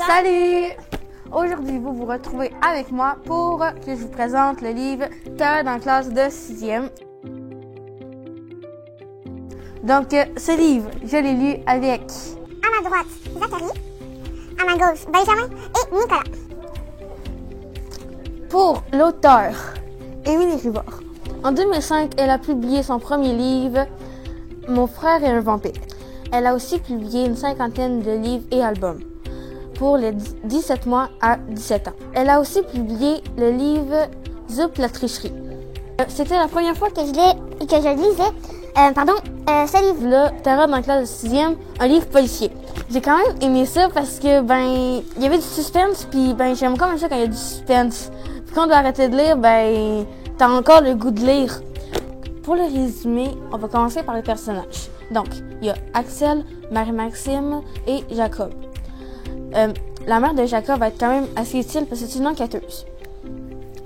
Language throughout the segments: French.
Salut! Aujourd'hui, vous vous retrouvez avec moi pour que je vous présente le livre Terre dans la classe de 6e. Donc, ce livre, je l'ai lu avec... À ma droite, Zachary. À ma gauche, Benjamin et Nicolas. Pour l'auteur, Émilie Rivard. En 2005, elle a publié son premier livre, Mon frère est un vampire. Elle a aussi publié une cinquantaine de livres et albums pour les 17 mois à 17 ans. Elle a aussi publié le livre Zoup la tricherie. C'était la première fois que je lisais ce livre-là, Terre dans la classe de 6e, un livre policier. J'ai quand même aimé ça parce que, il y avait du suspense, puis, j'aime quand même ça quand il y a du suspense. Puis quand on doit arrêter de lire, t'as encore le goût de lire. Pour le résumé, on va commencer par les personnages. Donc, il y a Axel, Marie-Maxime et Jacob. La mère de Jacob va être quand même assez utile parce que c'est une enquêteuse.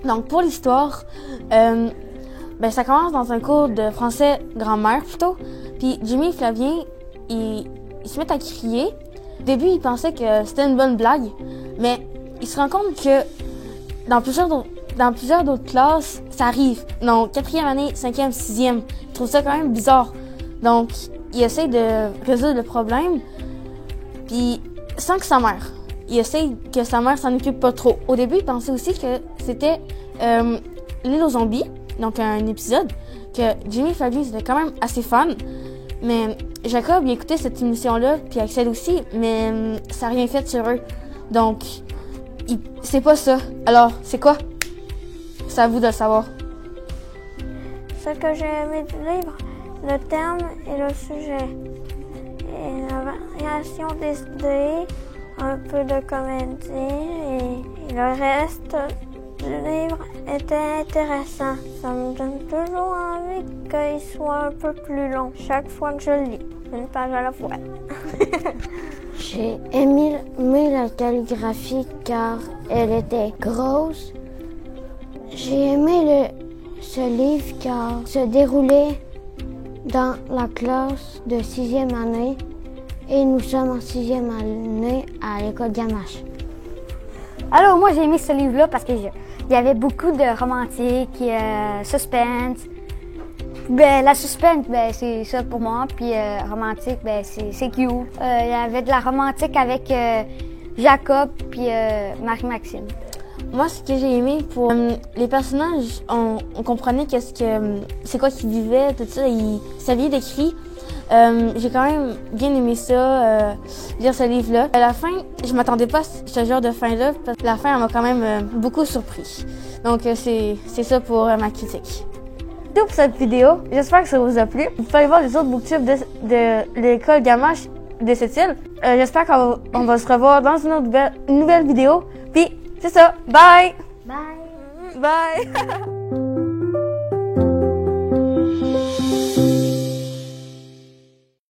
Donc, pour l'histoire, ça commence dans un cours de français grand-mère plutôt. Puis Jimmy et Flavien, ils se mettent à crier. Au début, ils pensaient que c'était une bonne blague, mais ils se rendent compte que dans plusieurs d'autres classes, ça arrive. Donc, 4e année, 5e, 6e, ils trouvent ça quand même bizarre. Donc, ils essayent de résoudre le problème, puis sans que sa mère. Il essaye que sa mère s'en occupe pas trop. Au début, il pensait aussi que c'était l'île aux zombies, donc un épisode, que Jimmy et Flavien étaient quand même assez fans. Mais Jacob, il écoutait cette émission-là, puis Axel aussi, mais ça n'a rien fait sur eux. Donc, c'est pas ça. Alors, c'est quoi? C'est à vous de le savoir. Ce que j'ai aimé du livre, le thème et le sujet. Et la variation des idées, un peu de comédie et le reste du livre était intéressant. Ça me donne toujours envie qu'il soit un peu plus long chaque fois que je le lis, une page à la fois. J'ai aimé la calligraphie car elle était grosse. J'ai aimé ce livre car il se déroulait dans la classe de 6e année et nous sommes en 6e année à l'école Gamache. Alors, moi, j'ai aimé ce livre-là parce qu'il y avait beaucoup de romantique, suspense. La suspense, c'est ça pour moi. Puis romantique, c'est cute. Il y avait de la romantique avec Jacob puis Marie-Maxime. Moi, ce que j'ai aimé pour les personnages, on comprenait c'est quoi qu'ils vivaient, tout ça, ils savaient d'écrit. J'ai quand même bien aimé ça, lire ce livre-là. À la fin, je m'attendais pas à ce genre de fin-là, parce que la fin, elle m'a quand même beaucoup surpris. Donc, c'est ça pour ma critique. C'est tout pour cette vidéo. J'espère que ça vous a plu. Vous pouvez aller voir les autres booktubes de l'école Gamache de cette île. J'espère qu'on va se revoir dans une nouvelle vidéo. Puis, c'est ça. Bye! Bye! Bye!